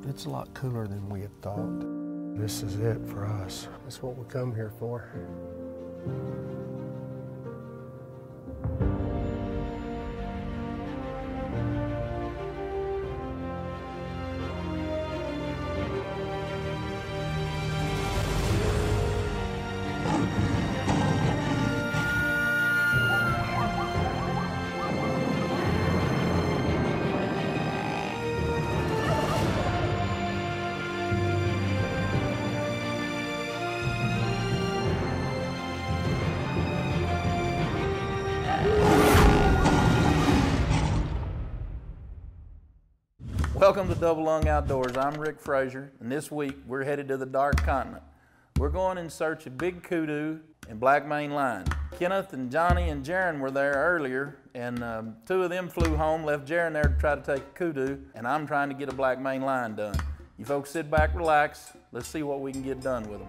It's a lot cooler than we had thought. This is it for us. That's what we come here for. Welcome to Double Lung Outdoors. I'm Rick Frazier, and this week we're headed to the Dark Continent. We're going in search of big kudu and black maned line. Kenneth and Johnny and Jaron were there earlier, and two of them flew home, left Jaron there to try to take a kudu, and I'm trying to get a black maned line done. You folks sit back, relax. Let's see what we can get done with them.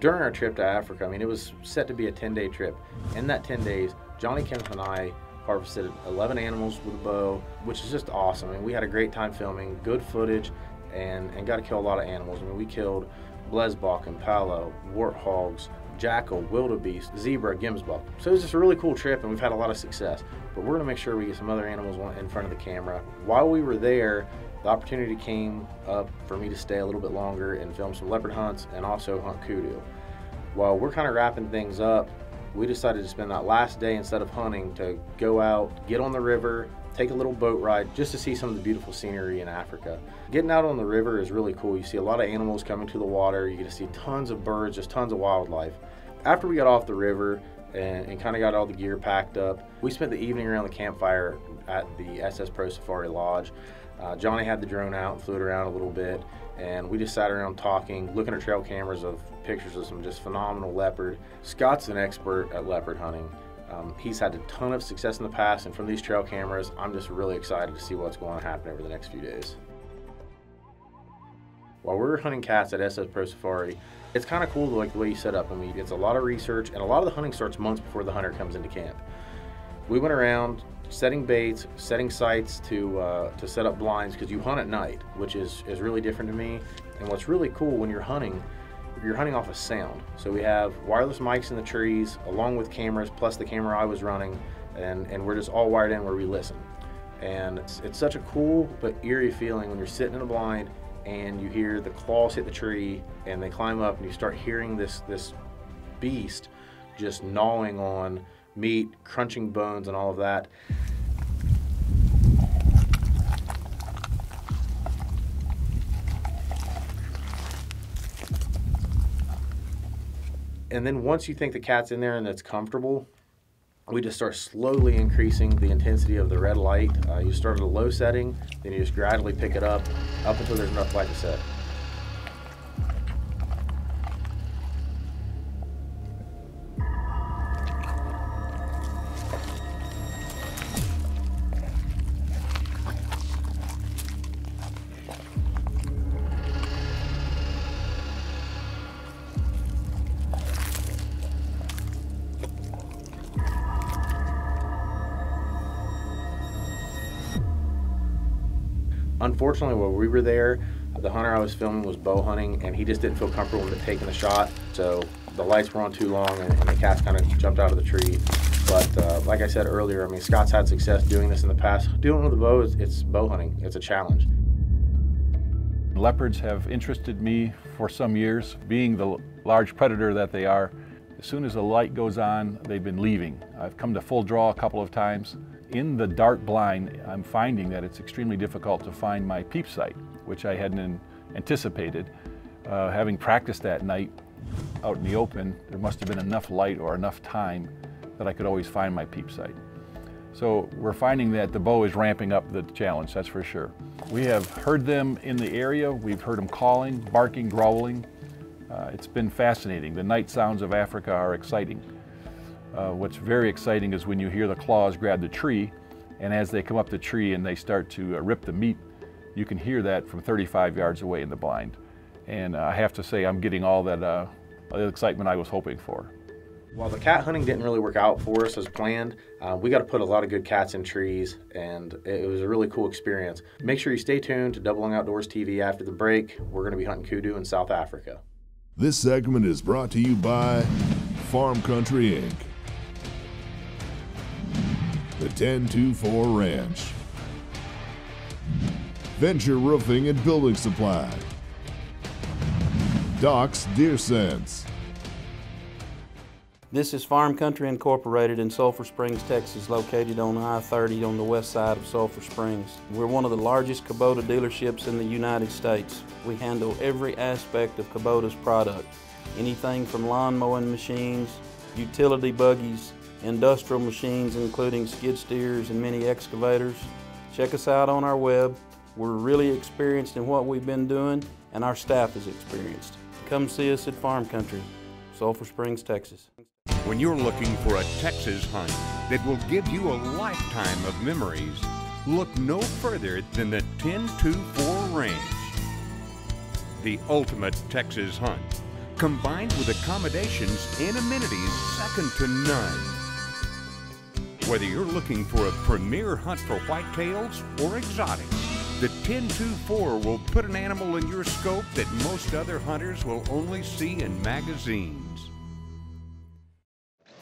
During our trip to Africa, it was set to be a 10-day trip. In that 10 days, Johnny, Kenneth, and I harvested 11 animals with a bow, which is just awesome. We had a great time filming, good footage, and got to kill a lot of animals. We killed blesbok, impala, warthogs, jackal, wildebeest, zebra, gemsbok. So it was just a really cool trip, and we've had a lot of success. But we're going to make sure we get some other animals in front of the camera. While we were there, the opportunity came up for me to stay a little bit longer and film some leopard hunts and also hunt kudu. While we're kind of wrapping things up, we decided to spend that last day, instead of hunting, to go out, get on the river, take a little boat ride just to see some of the beautiful scenery in Africa. Getting out on the river is really cool. You see a lot of animals coming to the water. You get to see tons of birds, just tons of wildlife. After we got off the river and kind of got all the gear packed up, we spent the evening around the campfire at the SS Pro Safari Lodge. Johnny had the drone out and flew it around a little bit, and we just sat around talking, looking at trail cameras of pictures of some just phenomenal leopard. Scott's an expert at leopard hunting. He's had a ton of success in the past, and from these trail cameras, I'm just really excited to see what's going to happen over the next few days. While we're hunting cats at SS Pro Safari, it's kind of cool the way you set up. It's a lot of research, and a lot of the hunting starts months before the hunter comes into camp. We went around setting baits, setting sights to set up blinds, because you hunt at night, which is really different to me. And what's really cool when you're hunting off of sound. So we have wireless mics in the trees, along with cameras, plus the camera I was running, and we're just all wired in where we listen. And it's such a cool but eerie feeling when you're sitting in a blind and you hear the claws hit the tree and they climb up, and you start hearing this beast just gnawing on meat, crunching bones, and all of that. And then once you think the cat's in there and it's comfortable, we just start slowly increasing the intensity of the red light. You start at a low setting, then you just gradually pick it up until there's enough light to set. Unfortunately, while we were there, the hunter I was filming was bow hunting, and he just didn't feel comfortable with taking the shot. So the lights were on too long, and the cats kind of jumped out of the tree. But like I said earlier, Scott's had success doing this in the past. Doing it with a bow, it's bow hunting. It's a challenge. Leopards have interested me for some years. Being the large predator that they are, as soon as the light goes on, they've been leaving. I've come to full draw a couple of times. In the dark blind, I'm finding that it's extremely difficult to find my peep sight, which I hadn't anticipated. Having practiced that night out in the open, there must have been enough light or enough time that I could always find my peep sight. So we're finding that the bow is ramping up the challenge, that's for sure. We have heard them in the area. We've heard them calling, barking, growling. It's been fascinating. The night sounds of Africa are exciting. What's very exciting is when you hear the claws grab the tree, and as they come up the tree and they start to rip the meat, you can hear that from 35 yards away in the blind. And I have to say, I'm getting all that excitement I was hoping for. While the cat hunting didn't really work out for us as planned, we got to put a lot of good cats in trees, and it was a really cool experience. Make sure you stay tuned to Double Lung Outdoors TV after the break. We're going to be hunting kudu in South Africa. This segment is brought to you by Farm Country Inc., the 1024 Ranch, Venture Roofing and Building Supply, Doc's Deer Sense. This is Farm Country Incorporated in Sulphur Springs, Texas, located on I-30 on the west side of Sulphur Springs. We're one of the largest Kubota dealerships in the United States. We handle every aspect of Kubota's product. Anything from lawn mowing machines, utility buggies, industrial machines including skid steers and mini excavators. Check us out on our web. We're really experienced in what we've been doing, and our staff is experienced. Come see us at Farm Country, Sulphur Springs, Texas. When you're looking for a Texas hunt that will give you a lifetime of memories, look no further than the 1024 Ranch. The ultimate Texas hunt, combined with accommodations and amenities second to none. Whether you're looking for a premier hunt for whitetails or exotics, the 1024 will put an animal in your scope that most other hunters will only see in magazines.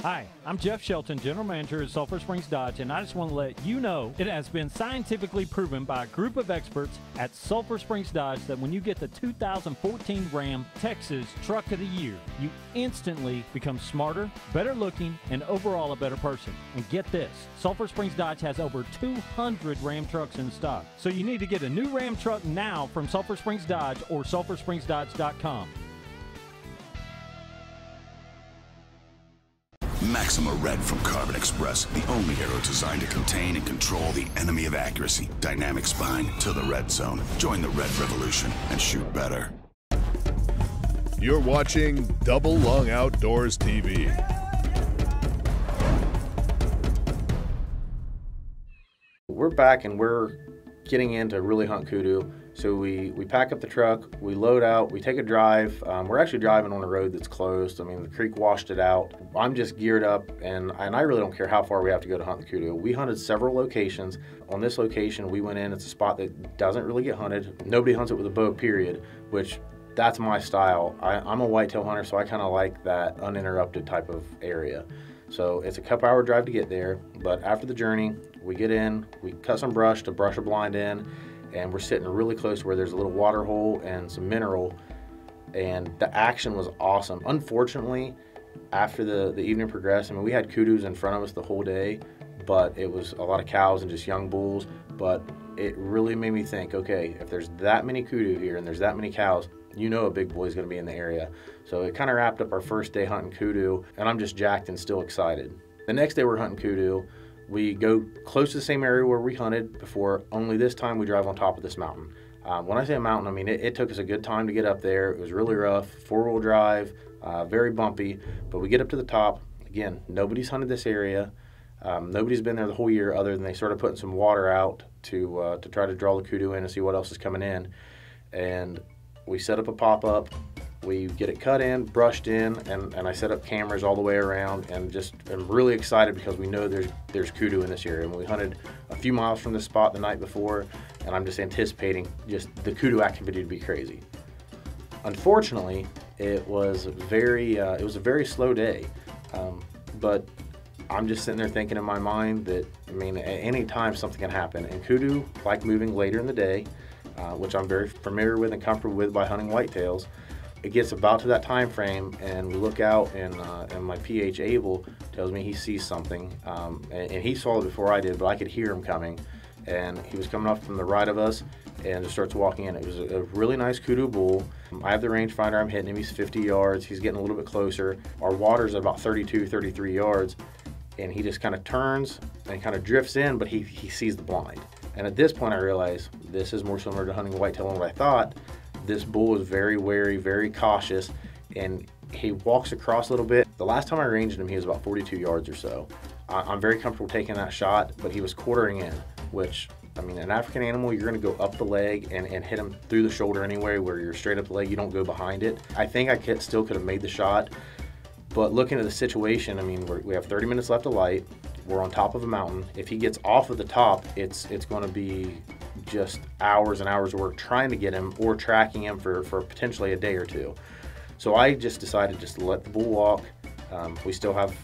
Hi, I'm Jeff Shelton, General Manager at Sulphur Springs Dodge, and I just want to let you know it has been scientifically proven by a group of experts at Sulphur Springs Dodge that when you get the 2014 Ram Texas Truck of the Year, you instantly become smarter, better looking, and overall a better person. And get this, Sulphur Springs Dodge has over 200 Ram trucks in stock. So you need to get a new Ram truck now from Sulphur Springs Dodge or sulphurspringsdodge.com. Maxima Red from Carbon Express, the only arrow designed to contain and control the enemy of accuracy. Dynamic spine to the red zone. Join the Red Revolution and shoot better. You're watching Double Lung Outdoors TV. We're back and we're getting in to really hunt kudu. So we pack up the truck, we load out, we take a drive. We're actually driving on a road that's closed. I mean, the creek washed it out. I'm just geared up, and I really don't care how far we have to go to hunt the kudu. We hunted several locations. On this location, we went in. It's a spot that doesn't really get hunted. Nobody hunts it with a bow, period, which that's my style. I'm a whitetail hunter, so I kind of like that uninterrupted type of area. So it's a couple-hour drive to get there, but after the journey, we get in, we cut some brush to brush a blind in, and we're sitting really close where there's a little water hole and some mineral, and the action was awesome. Unfortunately, after the evening progressed, I mean, we had kudus in front of us the whole day, but it was a lot of cows and just young bulls, but it really made me think, okay, if there's that many kudu here and there's that many cows, you know a big boy's gonna be in the area. So it kind of wrapped up our first day hunting kudu, and I'm just jacked and still excited. The next day we're hunting kudu. We go close to the same area where we hunted before, only this time we drive on top of this mountain. When I say a mountain, I mean it took us a good time to get up there. It was really rough, four-wheel drive, very bumpy, but we get up to the top. Again, nobody's hunted this area. Nobody's been there the whole year other than they started putting some water out to try to draw the kudu in and see what else is coming in. And we set up a pop-up. We get it cut in, brushed in, and I set up cameras all the way around, and just am really excited because we know there's kudu in this area. And we hunted a few miles from this spot the night before, and I'm just anticipating just the kudu activity to be crazy. Unfortunately, it was a very slow day, but I'm just sitting there thinking in my mind that, I mean, at any time something can happen, and kudu like moving later in the day, which I'm very familiar with and comfortable with by hunting whitetails. It gets about to that time frame, and we look out, and my PH Abel tells me he sees something, and he saw it before I did, but I could hear him coming, and he was coming up from the right of us and just starts walking in. It was a really nice kudu bull. I have the rangefinder, I'm hitting him, he's 50 yards, he's getting a little bit closer. Our water's at about 32, 33 yards, and he just kind of turns and kind of drifts in, but he sees the blind. And at this point I realized this is more similar to hunting whitetail than what I thought. This bull is very wary, very cautious, and he walks across a little bit. The last time I ranged him, he was about 42 yards or so. I'm very comfortable taking that shot, but he was quartering in, which, I mean, an African animal, you're gonna go up the leg and hit him through the shoulder anyway, where you're straight up the leg, you don't go behind it. I think I still could have made the shot, But looking at the situation, I mean, we have 30 minutes left of light. We're on top of a mountain. If he gets off of the top, it's going to be just hours and hours of work trying to get him or tracking him for potentially a day or two. So I just decided just to let the bull walk. We still have,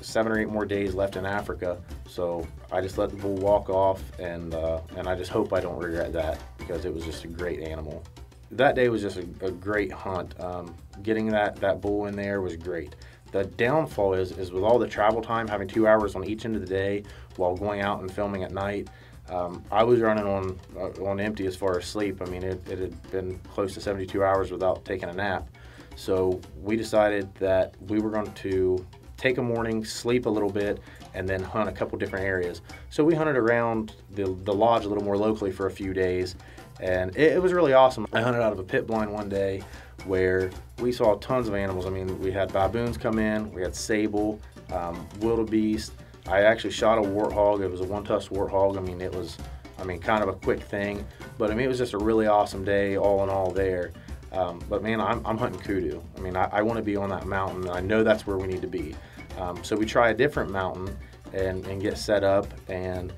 7 or 8 more days left in Africa, so I just let the bull walk off, and I just hope I don't regret that, because it was just a great animal. That day was just a great hunt. Getting that bull in there was great. The downfall is with all the travel time, having 2 hours on each end of the day while going out and filming at night. I was running on empty as far as sleep. I mean, it had been close to 72 hours without taking a nap. So we decided that we were going to take a morning, sleep a little bit, and then hunt a couple different areas. So we hunted around the lodge a little more locally for a few days, and it was really awesome. I hunted out of a pit blind one day where we saw tons of animals. I mean, we had baboons come in, we had sable, wildebeest. I actually shot a warthog. It was a one-tusk warthog. I mean, it was, kind of a quick thing, but it was just a really awesome day all in all there. But man, I'm hunting kudu. I want to be on that mountain, and I know that's where we need to be. So we try a different mountain and get set up, and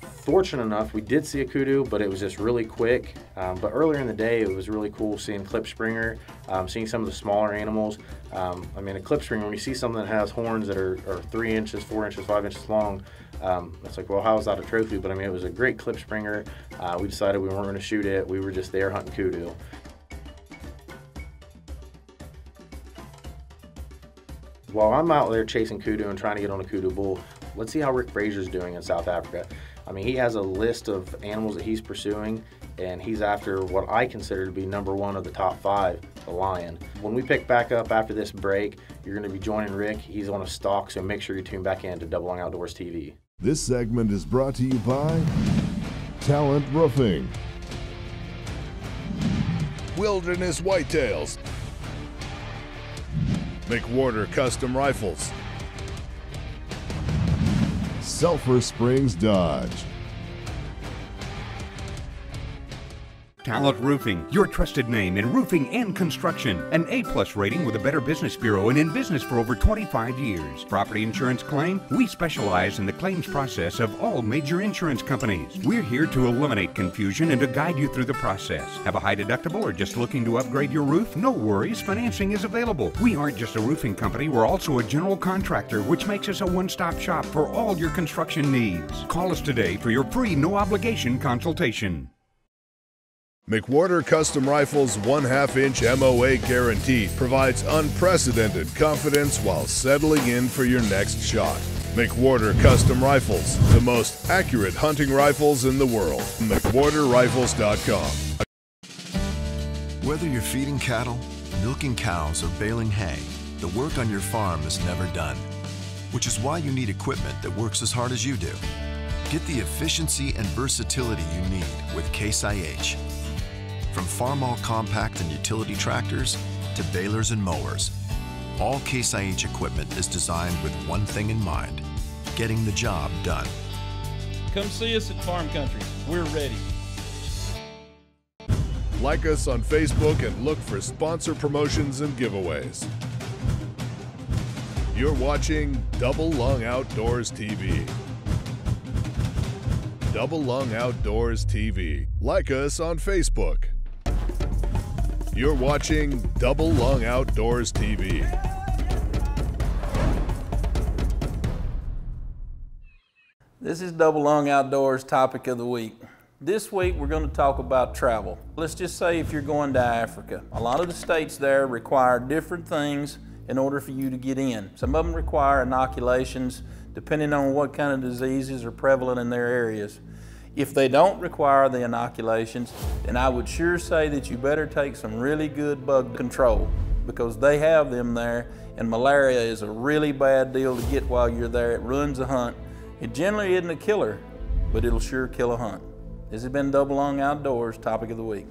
fortunate enough, we did see a kudu, but it was just really quick. But earlier in the day, it was really cool seeing klipspringer, seeing some of the smaller animals. A klipspringer, when you see something that has horns that are 3 inches, 4 inches, 5 inches long, it's like, well, how is that a trophy? But it was a great klipspringer. We decided we weren't going to shoot it. We were just there hunting kudu. While I'm out there chasing kudu and trying to get on a kudu bull, let's see how Rick Frazier's doing in South Africa. He has a list of animals that he's pursuing, and he's after what I consider to be #1 of the top 5, the lion. When we pick back up after this break, you're going to be joining Rick. He's on a stalk, so make sure you tune back in to Double Lung Outdoors TV. This segment is brought to you by Talent Roofing, Wilderness Whitetails, McWhorter Custom Rifles, Sulphur Springs Dodge. Talent Roofing, your trusted name in roofing and construction. An A+ rating with a Better Business Bureau and in business for over 25 years. Property insurance claim? We specialize in the claims process of all major insurance companies. We're here to eliminate confusion and to guide you through the process. Have a high deductible or just looking to upgrade your roof? No worries, financing is available. We aren't just a roofing company, we're also a general contractor, which makes us a one-stop shop for all your construction needs. Call us today for your free, no-obligation consultation. McWhorter Custom Rifles 1/2-inch MOA guarantee provides unprecedented confidence while settling in for your next shot. McWhorter Custom Rifles, the most accurate hunting rifles in the world. McWhorterRifles.com. Whether you're feeding cattle, milking cows, or baling hay, the work on your farm is never done, which is why you need equipment that works as hard as you do. Get the efficiency and versatility you need with Case IH. From Farmall compact and utility tractors to balers and mowers, all Case IH equipment is designed with one thing in mind: getting the job done. Come see us at Farm Country. We're ready. Like us on Facebook and look for sponsor promotions and giveaways. You're watching Double Lung Outdoors TV. Double Lung Outdoors TV. Like us on Facebook. You're watching Double Lung Outdoors TV. This is Double Lung Outdoors Topic of the Week. This week we're going to talk about travel. Let's just say if you're going to Africa, a lot of the states there require different things in order for you to get in. Some of them require inoculations depending on what kind of diseases are prevalent in their areas. If they don't require the inoculations, then I would sure say that you better take some really good bug control, because they have them there, and malaria is a really bad deal to get while you're there. It ruins a hunt. It generally isn't a killer, but it'll sure kill a hunt. This has been Double Lung Outdoors Topic of the Week.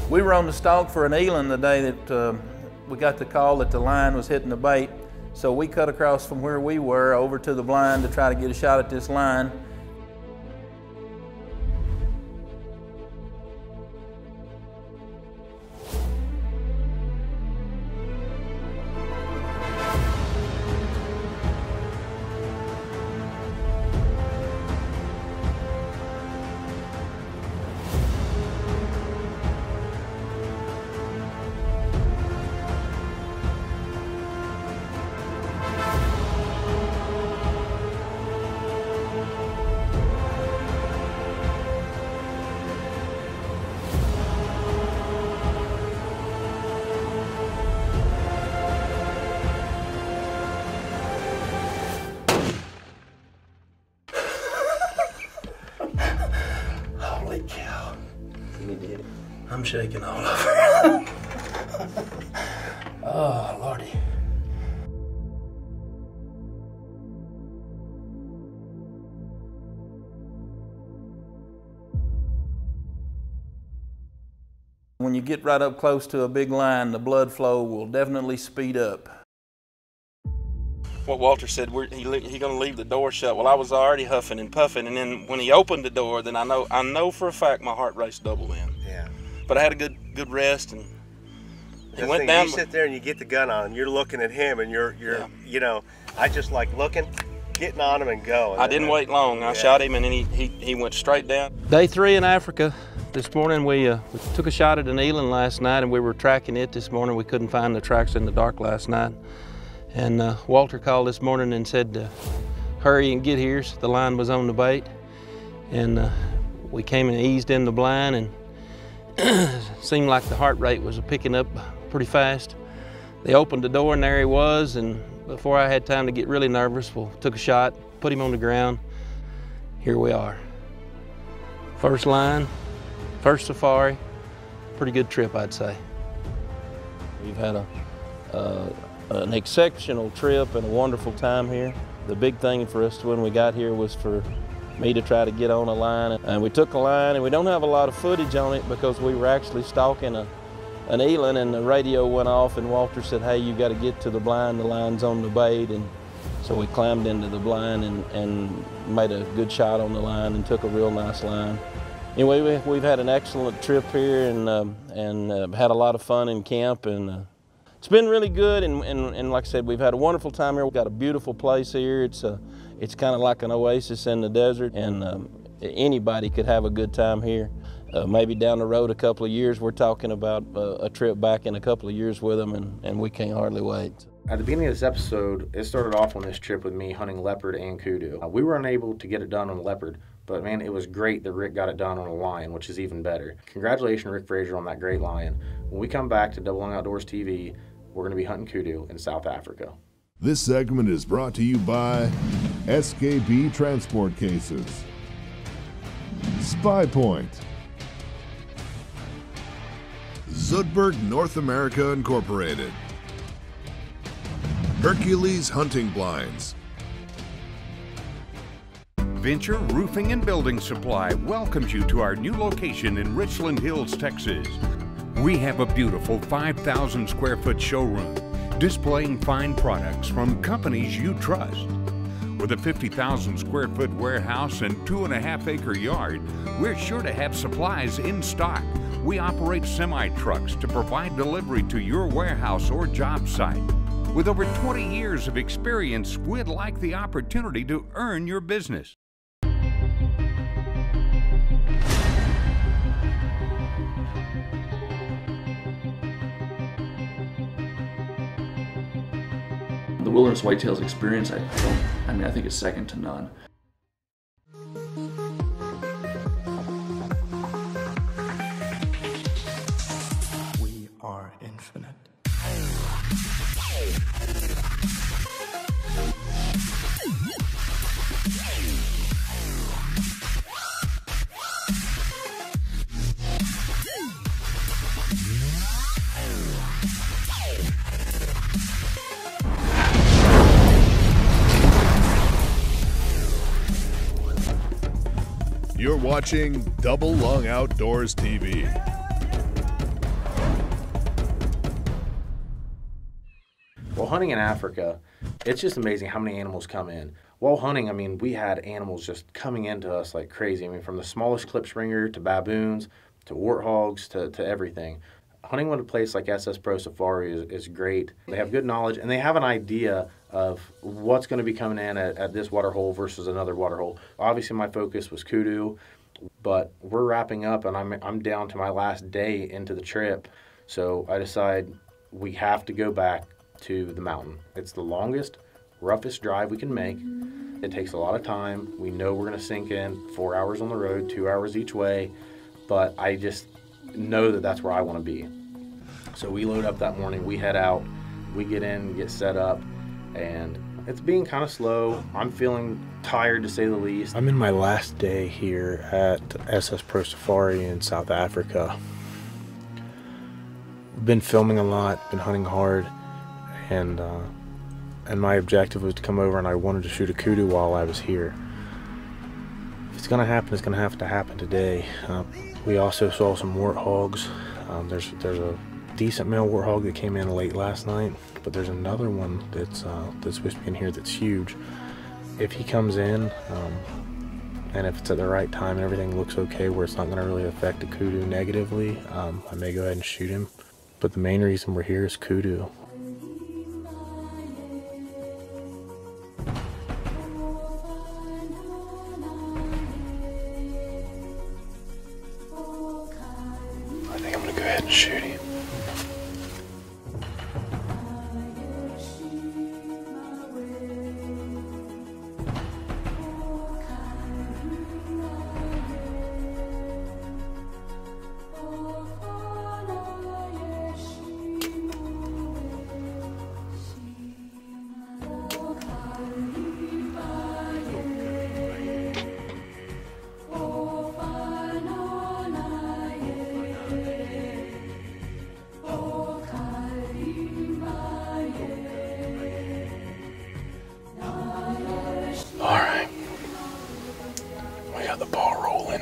We were on the stalk for an eland the day that we got the call that the lion was hitting the bait, so we cut across from where we were over to the blind to try to get a shot at this lion. He did. I'm shaking all over. Oh, Lordy. When you get right up close to a big line, the blood flow will definitely speed up. What Walter said, he's going to leave the door shut. Well, I was already huffing and puffing, and then when he opened the door, then I know for a fact my heart raced double in. Yeah. But I had a good rest, and he went thing, down. You sit there and you get the gun on, and you're looking at him, and you're you know, I just like looking, getting on him and going. I didn't wait long. I shot him, and then he went straight down. Day 3 in Africa. This morning we took a shot at an eland last night, and we were tracking it this morning. We couldn't find the tracks in the dark last night. And Walter called this morning and said, hurry and get here. The line was on the bait. And we came and eased in the blind, and it seemed like the heart rate was picking up pretty fast. They opened the door, and there he was, and before I had time to get really nervous, we took a shot, put him on the ground. Here we are. First line, first safari, pretty good trip, I'd say. We've had an exceptional trip and a wonderful time here. The big thing for us when we got here was for me to try to get on a line. And we took a line, and we don't have a lot of footage on it because we were actually stalking an eland, and the radio went off, and Walter said, hey, you got to get to the blind, the line's on the bait. And so we climbed into the blind and made a good shot on the line and took a real nice line. Anyway, we've had an excellent trip here and had a lot of fun in camp, and it's been really good. And like I said, we've had a wonderful time here. We've got a beautiful place here. It's kind of like an oasis in the desert, and anybody could have a good time here. Maybe down the road a couple of years, we're talking about a trip back in a couple of years with them, and we can't hardly wait. At the beginning of this episode, it started off on this trip with me hunting leopard and kudu. We were unable to get it done on leopard, but man, it was great that Rick got it done on a lion, which is even better. Congratulations, Rick Frazier, on that great lion. When we come back to Double Lung Outdoors TV, we're going to be hunting kudu in South Africa. This segment is brought to you by SKB Transport Cases, Spy Point, Zoodberg North America Incorporated, Hercules Hunting Blinds. Venture Roofing and Building Supply welcomes you to our new location in Richland Hills, Texas. We have a beautiful 5,000 square foot showroom displaying fine products from companies you trust. With a 50,000 square foot warehouse and 2.5 acre yard, we're sure to have supplies in stock. We operate semi-trucks to provide delivery to your warehouse or job site. With over 20 years of experience, we'd like the opportunity to earn your business. The wilderness whitetails experience, I think it's second to none. We are infinite. You're watching Double Lung Outdoors TV. While hunting in Africa, it's just amazing how many animals come in. While hunting, I mean, we had animals just coming into us like crazy. I mean, from the smallest klipspringer to baboons to warthogs to everything. Hunting with a place like SS Pro Safari is great. They have good knowledge, and they have an idea of what's going to be coming in at this water hole versus another water hole. Obviously, my focus was kudu, but we're wrapping up, and I'm down to my last day into the trip. So I decide we have to go back to the mountain. It's the longest, roughest drive we can make. It takes a lot of time. We know we're going to sink in 4 hours on the road, 2 hours each way, but I just know that that's where I want to be. So we load up that morning, we head out, we get in, get set up, and It's being kind of slow. I'm feeling tired, to say the least. I'm in my last day here at SS Pro Safari in South Africa. Been filming a lot, been hunting hard, and my objective was to come over, and I wanted to shoot a kudu while I was here. If it's gonna happen, it's gonna have to happen today. We also saw some warthogs. There's a decent male warthog that came in late last night, but there's another one that's supposed to be in here that's huge. If he comes in, and if it's at the right time and everything looks okay where it's not going to really affect the kudu negatively, I may go ahead and shoot him. But the main reason we're here is kudu. I think I'm going to go ahead and shoot him. The ball rolling.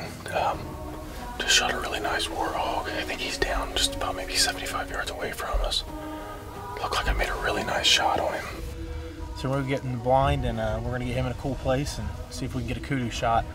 Just shot a really nice warthog. I think he's down just about maybe 75 yards away from us. Looked like I made a really nice shot on him. So we're getting the blind, and we're going to get him in a cool place and see if we can get a kudu shot.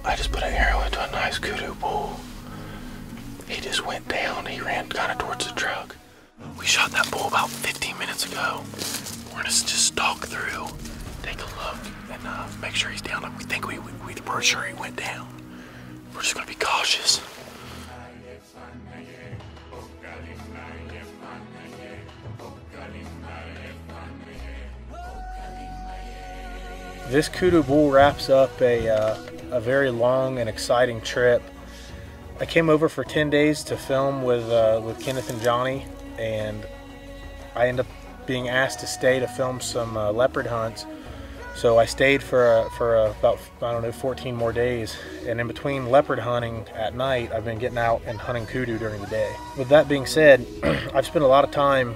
I just put an arrow into a nice kudu bull. He just went down. He ran kind of towards the truck. We shot that bull about 15 minutes ago. We're gonna just stalk through, take a look, and make sure he's down. We think we're sure he went down. We're just gonna be cautious. This kudu bull wraps up a very long and exciting trip. I came over for 10 days to film with Kenneth and Johnny, and I ended up being asked to stay to film some leopard hunts. So I stayed for about, I don't know, 14 more days. And in between leopard hunting at night, I've been getting out and hunting kudu during the day. With that being said, I've spent a lot of time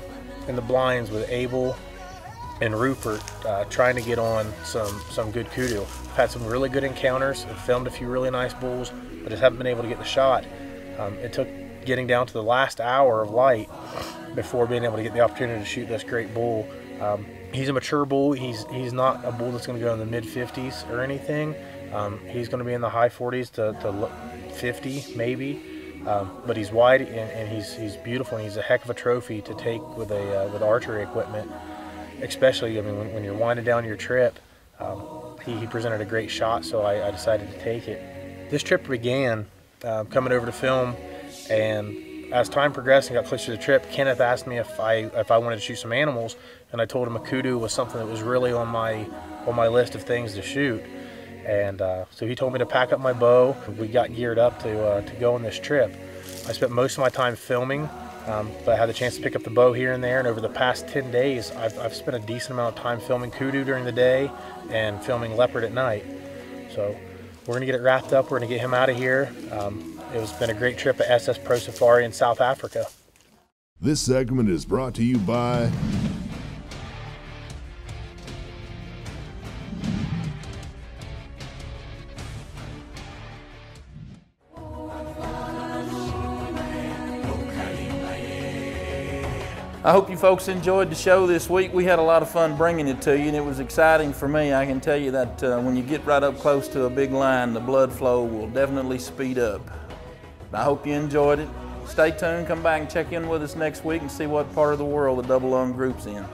in the blinds with Abel and Rupert trying to get on some good kudu. I've had some really good encounters. I've filmed a few really nice bulls, but just haven't been able to get the shot. It took getting down to the last hour of light before being able to get the opportunity to shoot this great bull. He's a mature bull. He's not a bull that's going to go in the mid-50s or anything. He's going to be in the high 40s to 50 maybe. But he's wide and he's beautiful, and he's a heck of a trophy to take with archery equipment. Especially, I mean, when you're winding down your trip, he presented a great shot, so I decided to take it. This trip began coming over to film, and as time progressed and got closer to the trip, Kenneth asked me if I wanted to shoot some animals, and I told him a kudu was something that was really on my list of things to shoot. And so he told me to pack up my bow. We got geared up to go on this trip. I spent most of my time filming. But I had the chance to pick up the bow here and there, and over the past 10 days, I've spent a decent amount of time filming kudu during the day and filming leopard at night. So we're gonna get it wrapped up. We're gonna get him out of here. It's been a great trip at SS Pro Safari in South Africa. This segment is brought to you by I hope you folks enjoyed the show this week. We had a lot of fun bringing it to you, and it was exciting for me. I can tell you that when you get right up close to a big line, the blood flow will definitely speed up. I hope you enjoyed it. Stay tuned, come back and check in with us next week and see what part of the world the Double O group's in.